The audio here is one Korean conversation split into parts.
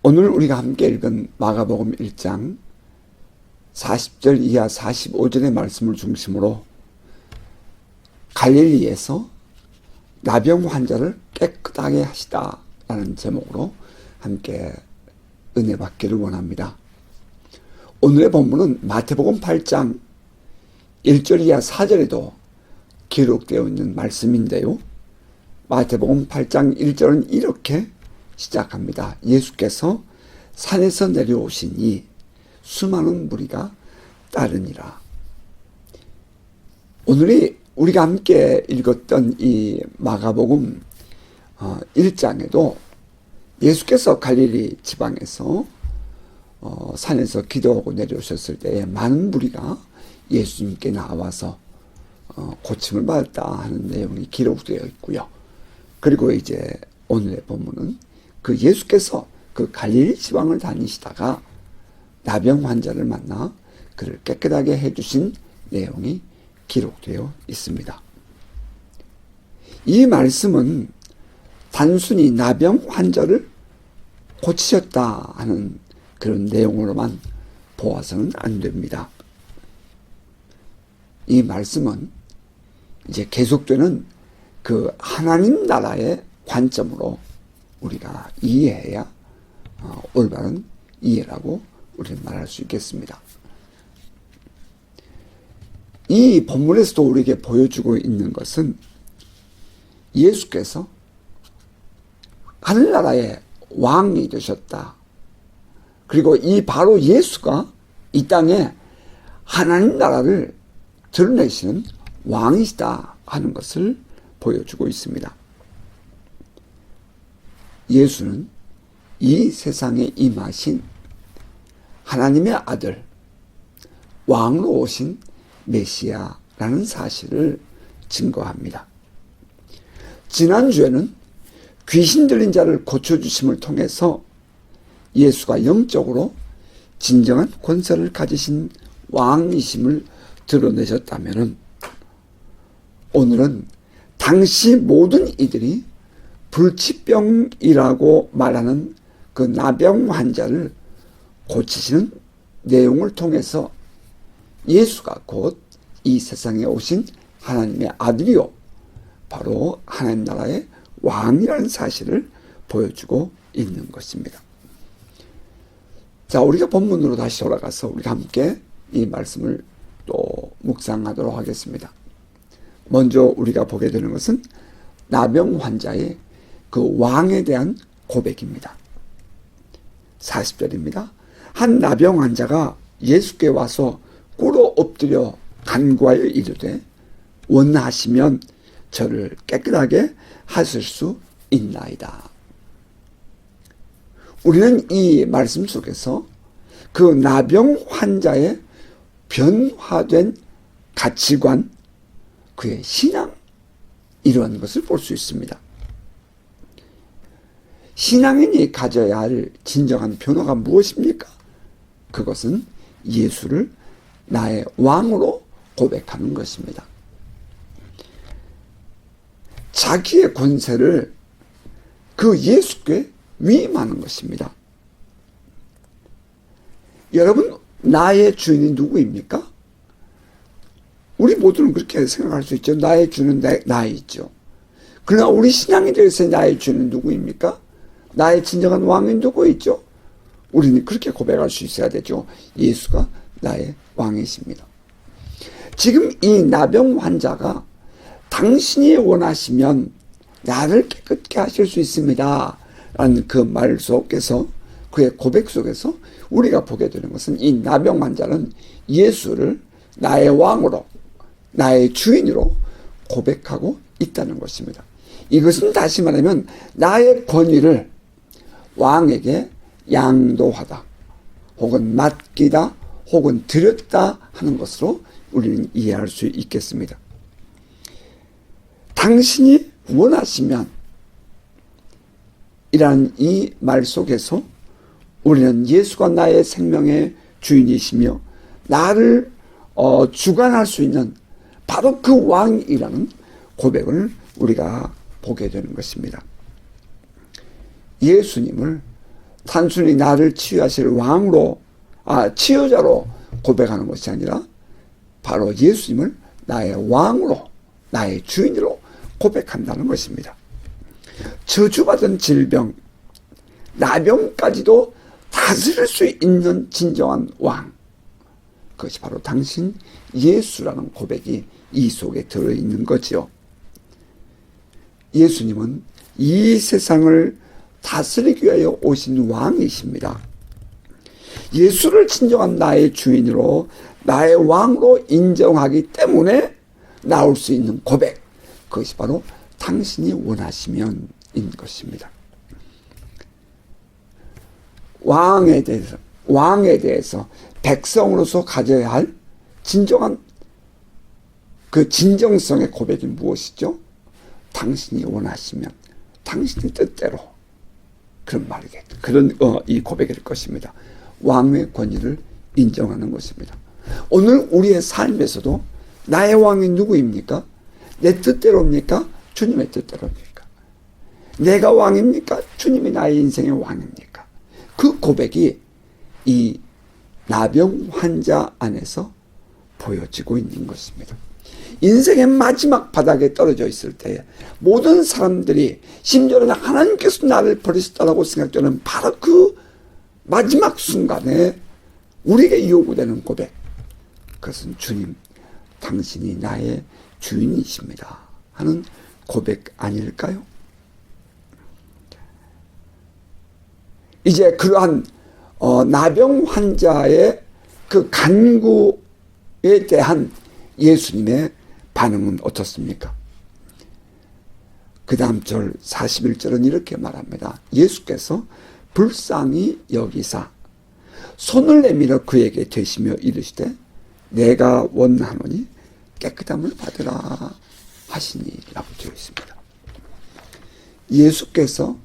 오늘 우리가 함께 읽은 마가복음 1장 40절 이하 45절의 말씀을 중심으로 갈릴리에서 나병 환자를 깨끗하게 하시다라는 제목으로 함께 은혜 받기를 원합니다. 오늘의 본문은 마태복음 8장 1절 이하 4절에도 기록되어 있는 말씀인데요. 마태복음 8장 1절은 이렇게 시작합니다. 예수께서 산에서 내려오시니 수많은 무리가 따르니라. 오늘이 우리가 함께 읽었던 이 마가복음 1장에도 예수께서 갈릴리 지방에서 산에서 기도하고 내려오셨을 때에 많은 무리가 예수님께 나와서 고침을 받았다 하는 내용이 기록되어 있고요. 그리고 이제 오늘의 본문은 그 예수께서 그 갈릴리 지방을 다니시다가 나병 환자를 만나 그를 깨끗하게 해주신 내용이 기록되어 있습니다. 이 말씀은 단순히 나병 환자를 고치셨다 하는 그런 내용으로만 보아서는 안 됩니다. 이 말씀은 이제 계속되는 그 하나님 나라의 관점으로 우리가 이해해야 올바른 이해라고 우리는 말할 수 있겠습니다. 이 본문에서도 우리에게 보여주고 있는 것은 예수께서 하늘나라의 왕이 되셨다. 그리고 이 바로 예수가 이 땅에 하나님 나라를 드러내시는 왕이시다 하는 것을 보여주고 있습니다. 예수는 이 세상에 임하신 하나님의 아들, 왕으로 오신 메시아라는 사실을 증거합니다. 지난주에는 귀신 들린 자를 고쳐주심을 통해서 예수가 영적으로 진정한 권세를 가지신 왕이심을 드러내셨다면 오늘은 당시 모든 이들이 불치병이라고 말하는 그 나병 환자를 고치시는 내용을 통해서 예수가 곧 이 세상에 오신 하나님의 아들이요 바로 하나님 나라의 왕이라는 사실을 보여주고 있는 것입니다. 자, 우리가 본문으로 다시 돌아가서 우리가 함께 이 말씀을 또 묵상하도록 하겠습니다. 먼저 우리가 보게 되는 것은 나병 환자의 그 왕에 대한 고백입니다. 40절입니다. 한 나병 환자가 예수께 와서 꿇어 엎드려 간구하여 이르되 원하시면 저를 깨끗하게 하실 수 있나이다. 우리는 이 말씀 속에서 그 나병 환자의 변화된 가치관, 그의 신앙, 이러한 것을 볼 수 있습니다. 신앙인이 가져야 할 진정한 변화가 무엇입니까? 그것은 예수를 나의 왕으로 고백하는 것입니다. 자기의 권세를 그 예수께 위임하는 것입니다. 여러분, 나의 주인이 누구입니까? 우리 모두는 그렇게 생각할 수 있죠. 나의 주는 나이죠. 그러나 우리 신앙에 대해서 나의 주는 누구입니까? 나의 진정한 왕은 누구있죠? 우리는 그렇게 고백할 수 있어야 되죠. 예수가 나의 왕이십니다. 지금 이 나병 환자가 당신이 원하시면 나를 깨끗게 하실 수 있습니다 라는 그 말 속에서, 그의 고백 속에서 우리가 보게 되는 것은 이 나병 환자는 예수를 나의 왕으로, 나의 주인으로 고백하고 있다는 것입니다. 이것은 다시 말하면 나의 권위를 왕에게 양도하다, 혹은 맡기다, 혹은 드렸다 하는 것으로 우리는 이해할 수 있겠습니다. 당신이 원하시면 이란 이 말 속에서 우리는 예수가 나의 생명의 주인이시며 나를 주관할 수 있는 바로 그 왕이라는 고백을 우리가 보게 되는 것입니다. 예수님을 단순히 나를 치유하실 치유자로 고백하는 것이 아니라 바로 예수님을 나의 왕으로, 나의 주인으로 고백한다는 것입니다. 저주받은 질병, 나병까지도 다스릴 수 있는 진정한 왕, 그것이 바로 당신 예수라는 고백이 이 속에 들어있는 거지요. 예수님은 이 세상을 다스리기 위하여 오신 왕이십니다. 예수를 진정한 나의 주인으로, 나의 왕으로 인정하기 때문에 나올 수 있는 고백, 그것이 바로 당신이 원하시면인 것입니다. 왕에 대해서 백성으로서 가져야 할 진정한 그 진정성의 고백이 무엇이죠? 당신이 원하시면, 당신의 뜻대로, 그런 말이겠죠. 이 고백일 것입니다. 왕의 권위를 인정하는 것입니다. 오늘 우리의 삶에서도 나의 왕이 누구입니까? 내 뜻대로입니까? 주님의 뜻대로입니까? 내가 왕입니까? 주님이 나의 인생의 왕입니까? 그 고백이 이 나병 환자 안에서 보여지고 있는 것입니다. 인생의 마지막 바닥에 떨어져 있을 때 모든 사람들이, 심지어는 하나님께서 나를 버리셨다고 생각되는 바로 그 마지막 순간에 우리에게 요구되는 고백, 그것은 주님, 당신이 나의 주인이십니다 하는 고백 아닐까요? 이제 그러한 나병 환자의 그 간구에 대한 예수님의 반응은 어떻습니까? 그 다음 절 41절은 이렇게 말합니다. 예수께서 불쌍히 여기사 손을 내밀어 그에게 대시며 이르시되 내가 원하노니 깨끗함을 받으라 하시니라고 되어 있습니다. 예수께서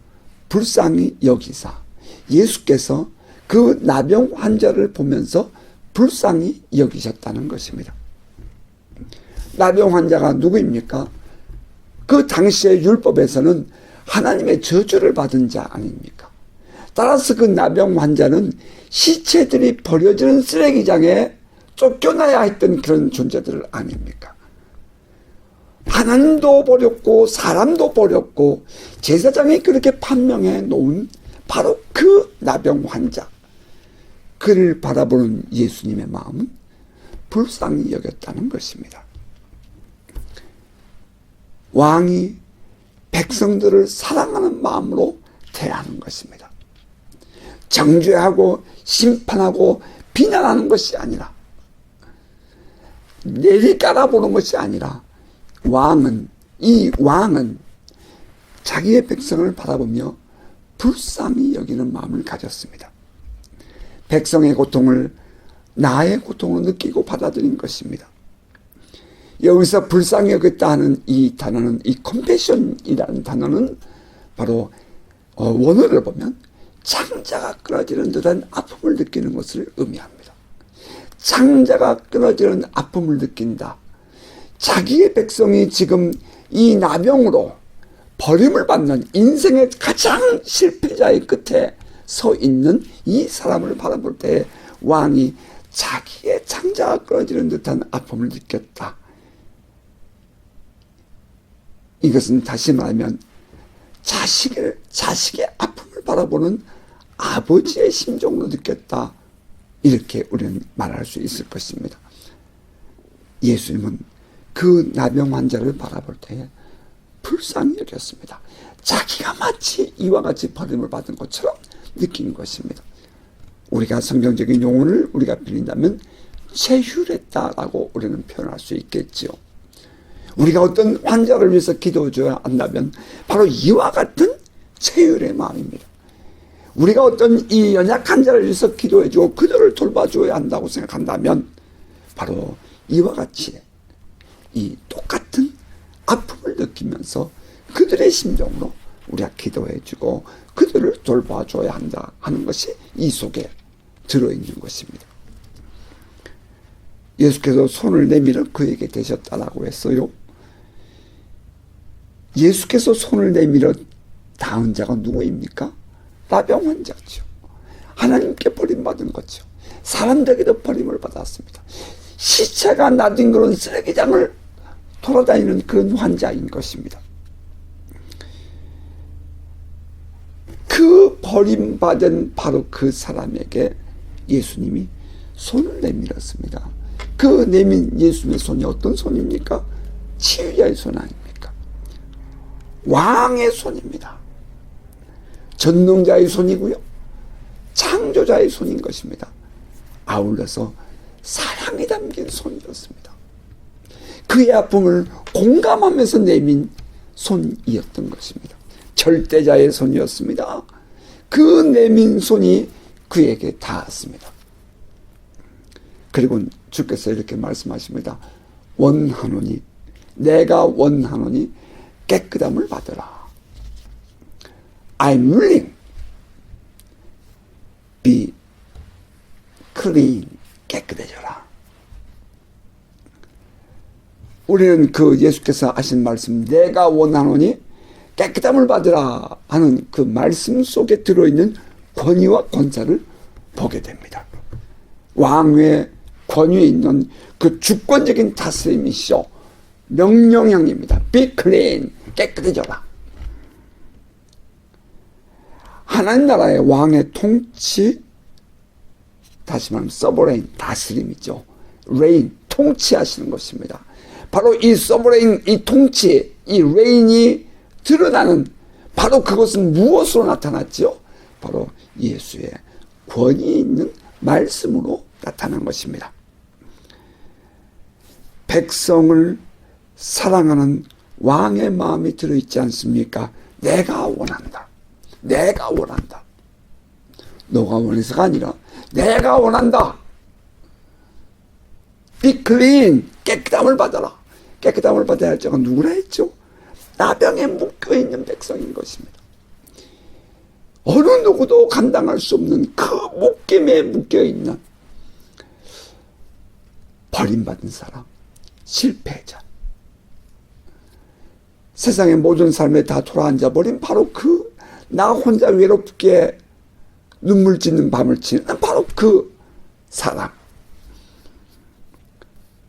불쌍히 여기사, 예수께서 그 나병 환자를 보면서 불쌍히 여기셨다는 것입니다. 나병 환자가 누구입니까? 그 당시의 율법에서는 하나님의 저주를 받은 자 아닙니까? 따라서 그 나병 환자는 시체들이 버려지는 쓰레기장에 쫓겨나야 했던 그런 존재들 아닙니까? 하나님도 버렸고 사람도 버렸고 제사장이 그렇게 판명해 놓은 바로 그 나병 환자, 그를 바라보는 예수님의 마음은 불쌍히 여겼다는 것입니다. 왕이 백성들을 사랑하는 마음으로 대하는 것입니다. 정죄하고 심판하고 비난하는 것이 아니라, 내리 깔아보는 것이 아니라, 이 왕은 자기의 백성을 바라보며 불쌍히 여기는 마음을 가졌습니다. 백성의 고통을 나의 고통으로 느끼고 받아들인 것입니다. 여기서 불쌍히 여겼다 하는 이 단어는, 이 컴패션이라는 단어는 바로 원어를 보면 창자가 끊어지는 듯한 아픔을 느끼는 것을 의미합니다. 창자가 끊어지는 아픔을 느낀다. 자기의 백성이 지금 이 나병으로 버림을 받는 인생의 가장 실패자의 끝에 서 있는 이 사람을 바라볼 때 왕이 자기의 창자가 끊어지는 듯한 아픔을 느꼈다. 이것은 다시 말하면 자식의 아픔을 바라보는 아버지의 심정으로 느꼈다. 이렇게 우리는 말할 수 있을 것입니다. 예수님은 그 나병 환자를 바라볼 때에 불쌍히 여겼습니다. 자기가 마치 이와 같이 버림을 받은 것처럼 느끼는 것입니다. 우리가 성경적인 용어를 우리가 빌린다면 체휼했다라고 우리는 표현할 수 있겠지요. 우리가 어떤 환자를 위해서 기도해줘야 한다면 바로 이와 같은 체휼의 마음입니다. 우리가 어떤 이 연약한 자를 위해서 기도해주고 그들을 돌봐줘야 한다고 생각한다면 바로 이와 같이 이 똑같은 아픔을 느끼면서 그들의 심정으로 우리가 기도해주고 그들을 돌봐줘야 한다 하는 것이 이 속에 들어있는 것입니다. 예수께서 손을 내밀어 그에게 대셨다라고 했어요. 예수께서 손을 내밀어 닿은 자가 누구입니까? 나병 환자죠. 하나님께 버림받은 거죠. 사람들에게도 버림을 받았습니다. 시체가 놔둔 그런 쓰레기장을 돌아다니는 그런 환자인 것입니다. 그 버림받은 바로 그 사람에게 예수님이 손을 내밀었습니다. 그 내민 예수님의 손이 어떤 손입니까? 치유자의 손 아닙니까? 왕의 손입니다. 전능자의 손이고요, 창조자의 손인 것입니다. 아울러서 사랑이 담긴 손이었습니다. 그의 아픔을 공감하면서 내민 손이었던 것입니다. 절대자의 손이었습니다. 그 내민 손이 그에게 닿았습니다. 그리고 주께서 이렇게 말씀하십니다. 원하노니, 내가 원하노니 깨끗함을 받으라. I'm willing. Be clean. 깨끗해져라. 우리는 그 예수께서 하신 말씀, 내가 원하노니 깨끗함을 받으라 하는 그 말씀 속에 들어있는 권위와 권세를 보게 됩니다. 왕의 권위에 있는 그 주권적인 다스림이시오. 명령형입니다. Be clean. 깨끗해져라. 하나님 나라의 왕의 통치, 다시 말하면 서버레인, 다스림이죠. 레인, 통치하시는 것입니다. 바로 이 서버레인, 이 통치, 이 레인이 드러나는 바로 그것은 무엇으로 나타났죠? 바로 예수의 권위 있는 말씀으로 나타난 것입니다. 백성을 사랑하는 왕의 마음이 들어있지 않습니까? 내가 원한다. 내가 원한다. 너가 원해서가 아니라 내가 원한다. Be clean. 깨끗함을 받아라. 깨끗함을 받아야 할 자가 누구라 했죠? 나병에 묶여있는 백성인 것입니다. 어느 누구도 감당할 수 없는 그 묶임에 묶여있는 버림받은 사람, 실패자. 세상의 모든 삶에 다 돌아앉아버린 바로 그 나 혼자 외롭게 눈물 짓는 밤을 지는 바로 그 사람.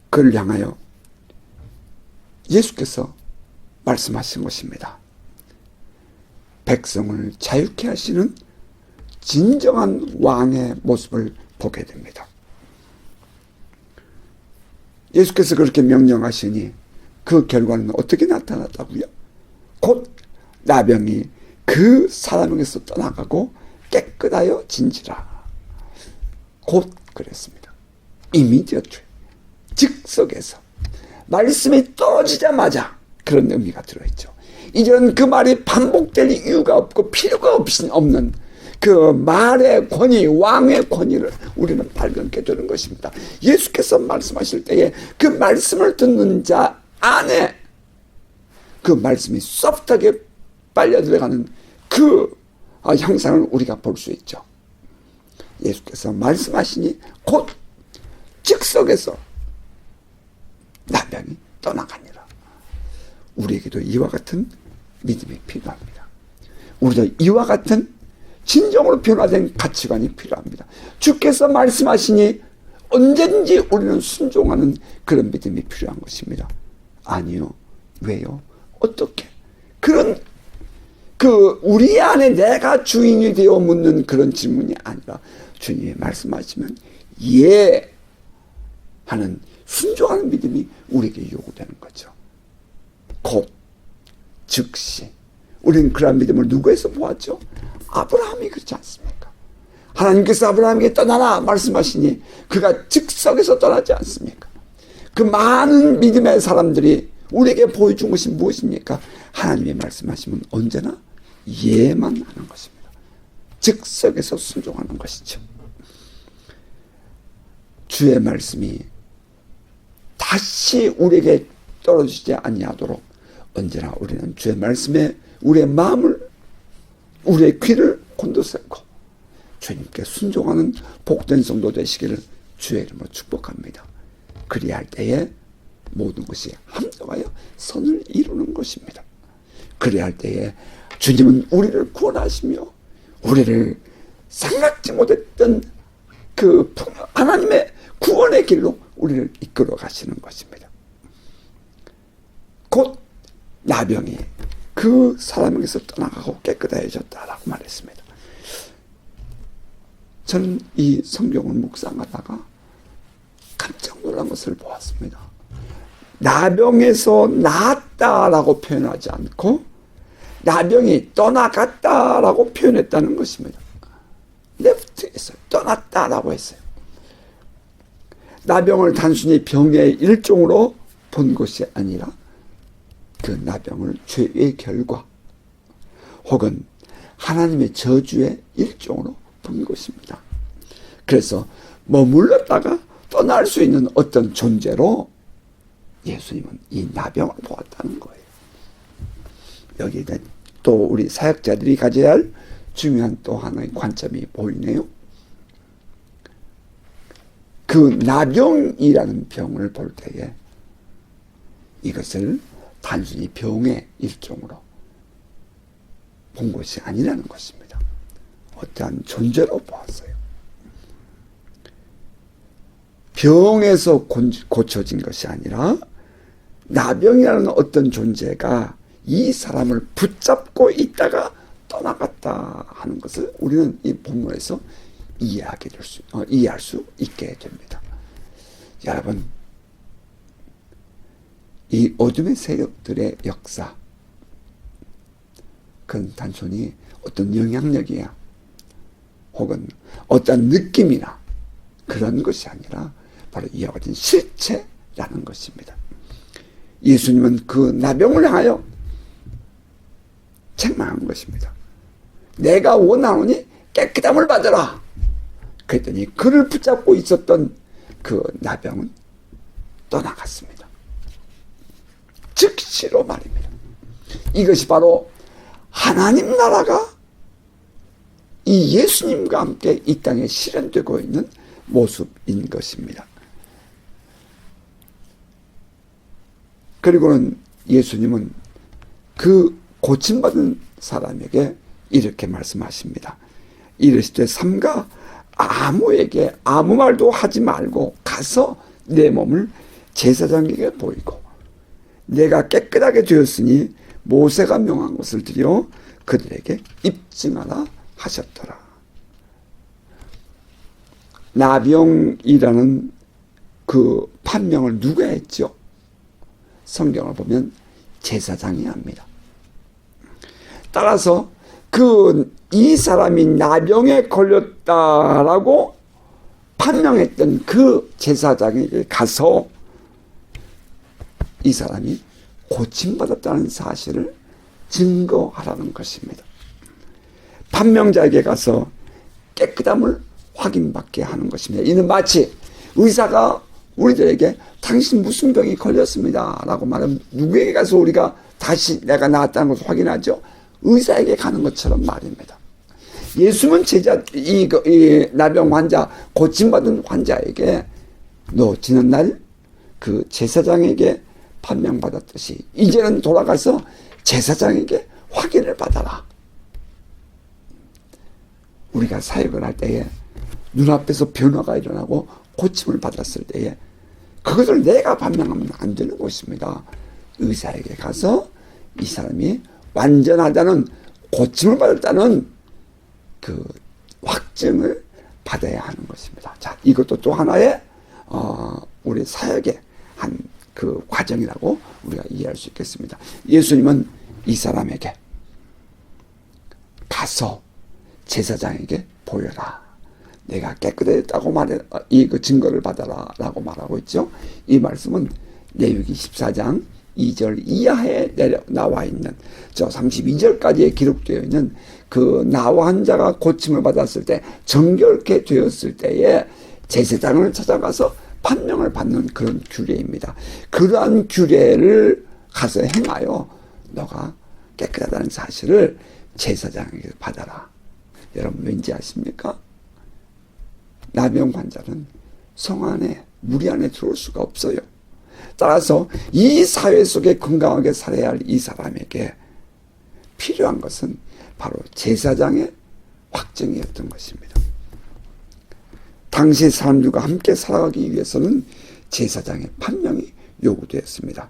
그를 향하여 예수께서 말씀하신 것입니다. 백성을 자유케 하시는 진정한 왕의 모습을 보게 됩니다. 예수께서 그렇게 명령하시니 그 결과는 어떻게 나타났다고요? 곧 나병이 그 사람에게서 떠나가고 깨끗하여 진지라. 곧 그랬습니다. 이미디어트, 즉석에서 말씀이 떨어지자마자 그런 의미가 들어있죠. 이제는 그 말이 반복될 이유가 없고 필요가 없는 그 말의 권위, 왕의 권위를 우리는 발견하게 되는 것입니다. 예수께서 말씀하실 때에 그 말씀을 듣는 자 안에 그 말씀이 소프트하게 빨려 들어가는 그 형상을 우리가 볼 수 있죠. 예수께서 말씀하시니 곧 즉석에서 나병이 떠나가니라. 우리에게도 이와 같은 믿음이 필요합니다. 우리도 이와 같은 진정으로 변화된 가치관이 필요합니다. 주께서 말씀하시니 언제든지 우리는 순종하는 그런 믿음이 필요한 것입니다. 아니요. 왜요? 어떻게? 그런 우리 안에 내가 주인이 되어 묻는 그런 질문이 아니라 주님이 말씀하시면 예 하는 순종하는 믿음이 우리에게 요구되는 거죠. 곧 즉시. 우리는 그런 믿음을 누구에서 보았죠? 아브라함이 그렇지 않습니까? 하나님께서 아브라함에게 떠나라 말씀하시니 그가 즉석에서 떠나지 않습니까? 그 많은 믿음의 사람들이 우리에게 보여준 것이 무엇입니까? 하나님의 말씀하시면 언제나 예만 하는 것입니다. 즉석에서 순종하는 것이죠. 주의 말씀이 다시 우리에게 떨어지지 아니하도록 언제나 우리는 주의 말씀에 우리의 마음을, 우리의 귀를 곤두세우고 주님께 순종하는 복된 성도 되시기를 주의 이름으로 축복합니다. 그리할 때에 모든 것이 합력하여 선을 이루는 것입니다. 그리할 때에 주님은 우리를 구원하시며 우리를 생각지 못했던 그 하나님의 구원의 길로 우리를 이끌어 가시는 것입니다. 곧 나병이 그 사람에게서 떠나가고 깨끗해졌다라고 말했습니다. 저는 이 성경을 묵상하다가 깜짝 놀란 것을 보았습니다. 나병에서 나았다라고 표현하지 않고 나병이 떠나갔다라고 표현했다는 것입니다. 레프트에서 떠났다라고 했어요. 나병을 단순히 병의 일종으로 본 것이 아니라 그 나병을 죄의 결과 혹은 하나님의 저주의 일종으로 본 것입니다. 그래서 머물렀다가 떠날 수 있는 어떤 존재로 예수님은 이 나병을 보았다는 거예요. 여기에 또 우리 사역자들이 가져야 할 중요한 또 하나의 관점이 보이네요. 그 나병이라는 병을 볼 때에 이것을 단순히 병의 일종으로 본 것이 아니라는 것입니다. 어떠한 존재로 보았어요. 병에서 고쳐진 것이 아니라 나병이라는 어떤 존재가 이 사람을 붙잡고 있다가 떠나갔다 하는 것을 우리는 이 본문에서 이해할 수 있게 됩니다. 여러분, 이 어둠의 세력들의 역사, 그건 단순히 어떤 영향력이야 혹은 어떤 느낌이나 그런 것이 아니라 바로 이와 같은 실체라는 것입니다. 예수님은 그 나병을 향하여 책망한 것입니다. 내가 원하노니 깨끗함을 받으라. 그랬더니 그를 붙잡고 있었던 그 나병은 떠나갔습니다. 즉시로 말입니다. 이것이 바로 하나님 나라가 이 예수님과 함께 이 땅에 실현되고 있는 모습인 것입니다. 그리고는 예수님은 그 고침받은 사람에게 이렇게 말씀하십니다. 이르시되 삼가 아무에게 아무 말도 하지 말고 가서 내 몸을 제사장에게 보이고 내가 깨끗하게 되었으니 모세가 명한 것을 드려 그들에게 입증하라 하셨더라. 나병이라는 그 판명을 누가 했죠? 성경을 보면 제사장이 합니다. 따라서 이 사람이 나병에 걸렸다라고 판명했던 그 제사장에게 가서 이 사람이 고침받았다는 사실을 증거하라는 것입니다. 판명자에게 가서 깨끗함을 확인받게 하는 것입니다. 이는 마치 의사가 우리들에게 당신 무슨 병이 걸렸습니다 라고 말하면 누구에게 가서 우리가 다시 내가 나았다는 것을 확인하죠? 의사에게 가는 것처럼 말입니다. 예수는 이 나병 환자, 고침받은 환자에게 너 지난날 그 제사장에게 판명받았듯이 이제는 돌아가서 제사장에게 확인을 받아라. 우리가 사역을 할 때에 눈앞에서 변화가 일어나고 고침을 받았을 때에 그것을 내가 판명하면 안 되는 것입니다. 의사에게 가서 이 사람이 완전하다는 고침을 받았다는 그 확증을 받아야 하는 것입니다. 자, 이것도 또 하나의 우리 사역의 한 그 과정이라고 우리가 이해할 수 있겠습니다. 예수님은 이 사람에게 가서 제사장에게 보여라. 내가 깨끗했다고 말해, 그 증거를 받아라라고 말하고 있죠. 이 말씀은 레위기 14장 2절 이하에 나와 있는 저 32절까지에 기록되어 있는 그 나와 환자가 고침을 받았을 때 정결케 되었을 때에 제사장을 찾아가서 판명을 받는 그런 규례입니다. 그러한 규례를 가서 행하여 너가 깨끗하다는 사실을 제사장에게 받아라. 여러분 왠지 아십니까? 나병 환자는 성 안에 무리 안에 들어올 수가 없어요. 따라서 이 사회 속에 건강하게 살아야 할 이 사람에게 필요한 것은 바로 제사장의 확정이었던 것입니다. 당시 사람들과 함께 살아가기 위해서는 제사장의 판명이 요구되었습니다.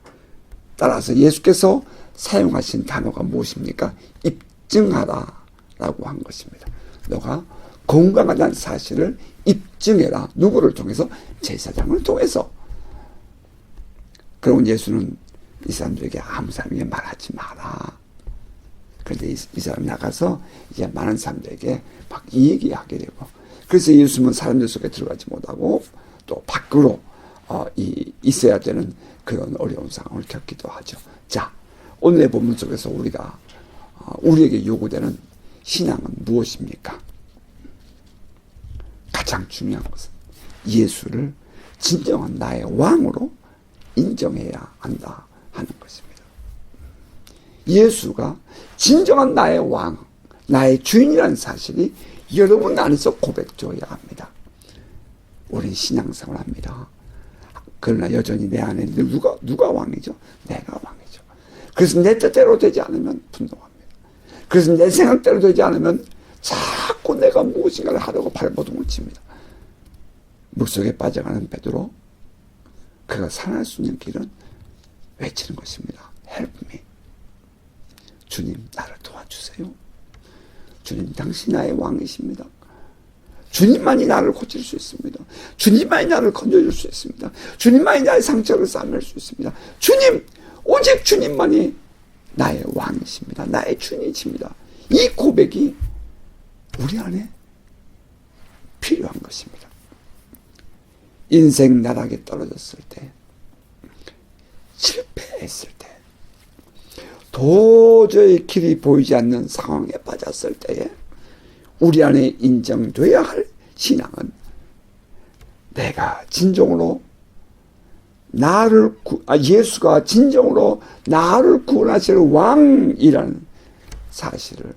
따라서 예수께서 사용하신 단어가 무엇입니까? 입증하라 라고 한 것입니다. 너가 건강하다는 사실을 입증해라. 누구를 통해서? 제사장을 통해서. 그러고 예수는 이 사람들에게 아무 사람에게 말하지 마라. 그런데 이 사람이 나가서 이제 많은 사람들에게 막 이 얘기하게 되고, 그래서 예수님은 사람들 속에 들어가지 못하고 또 밖으로 있어야 되는 그런 어려운 상황을 겪기도 하죠. 자, 오늘의 본문 속에서 우리에게 요구되는 신앙은 무엇입니까? 가장 중요한 것은 예수를 진정한 나의 왕으로 인정해야 한다 하는 것입니다. 예수가 진정한 나의 왕, 나의 주인이라는 사실이 여러분 안에서 고백되어야 합니다. 우리는 신앙생활을 합니다. 그러나 여전히 내 안에 누가 왕이죠? 내가 왕이죠. 그래서 내 뜻대로 되지 않으면 분노합니다. 그래서 내 생각대로 되지 않으면 자꾸 내가 무엇인가를 하려고 발버둥을 칩니다. 물속에 빠져가는 베드로, 그가 살아날 수 있는 길은 외치는 것입니다. Help me. 주님, 나를 도와주세요. 주님, 당신 나의 왕이십니다. 주님만이 나를 고칠 수 있습니다. 주님만이 나를 건져줄 수 있습니다. 주님만이 나의 상처를 싸맬 수 있습니다. 주님, 오직 주님만이 나의 왕이십니다. 나의 주님이십니다. 이 고백이 우리 안에 필요한 것입니다. 인생 나락에 떨어졌을 때, 실패했을 때, 도저히 길이 보이지 않는 상황에 빠졌을 때에 우리 안에 인정돼야 할 신앙은 내가 진정으로 예수가 진정으로 나를 구원하실 왕이라는 사실을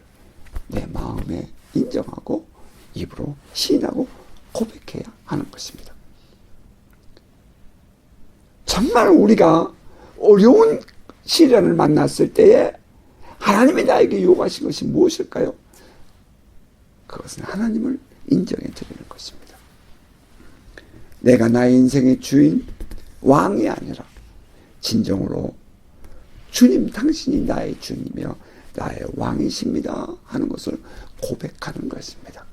내 마음에 인정하고 입으로 시인하고 고백해야 하는 것입니다. 정말 우리가 어려운 시련을 만났을 때에 하나님이 나에게 요구하신 것이 무엇일까요? 그것은 하나님을 인정해 드리는 것입니다. 내가 나의 인생의 주인, 왕이 아니라 진정으로 주님, 당신이 나의 주님이며 나의 왕이십니다 하는 것을 고백하는 것입니다.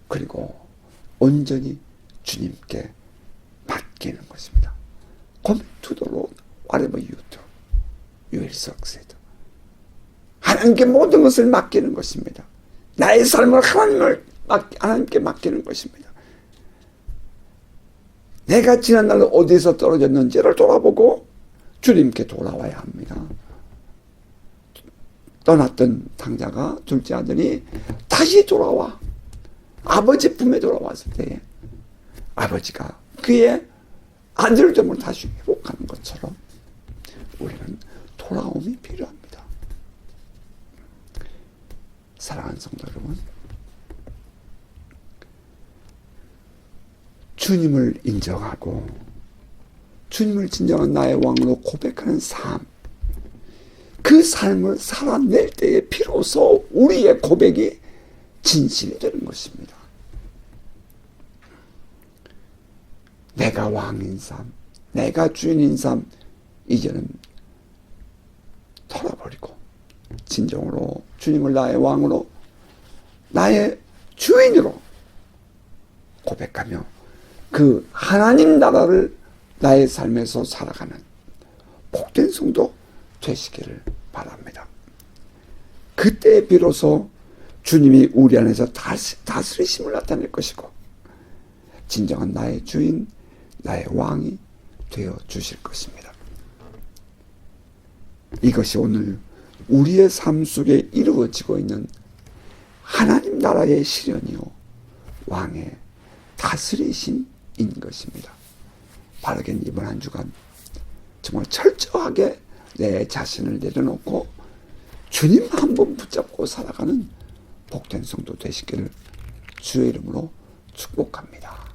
그리고 온전히 주님께 맡기는 것입니다. Commit to the Lord, whatever you do, you will succeed. 하나님께 모든 것을 맡기는 것입니다. 나의 삶을 하나님께 맡기는 것입니다. 내가 지난날 어디서 떨어졌는지를 돌아보고 주님께 돌아와야 합니다. 떠났던 당자가 둘째 아들이 다시 돌아와 아버지 품에 돌아왔을 때에 아버지가 그의 아들됨을 다시 회복하는 것처럼 우리는 돌아옴이 필요합니다. 사랑하는 성도 여러분, 주님을 인정하고 주님을 진정한 나의 왕으로 고백하는 삶, 그 삶을 살아낼 때에 비로소 우리의 고백이 진실이 되는 것입니다. 내가 왕인 삶, 내가 주인인 삶, 이제는 털어버리고 진정으로 주님을 나의 왕으로, 나의 주인으로 고백하며 그 하나님 나라를 나의 삶에서 살아가는 복된 성도 되시기를 바랍니다. 그때 비로소 주님이 우리 안에서 다스리심을 나타낼 것이고 진정한 나의 주인, 나의 왕이 되어 주실 것입니다. 이것이 오늘 우리의 삶 속에 이루어지고 있는 하나님 나라의 실현이요 왕의 다스리심인 것입니다. 바르게 이번 한 주간 정말 철저하게 내 자신을 내려놓고 주님 한 번 붙잡고 살아가는 복된 성도 되시기를 주의 이름으로 축복합니다.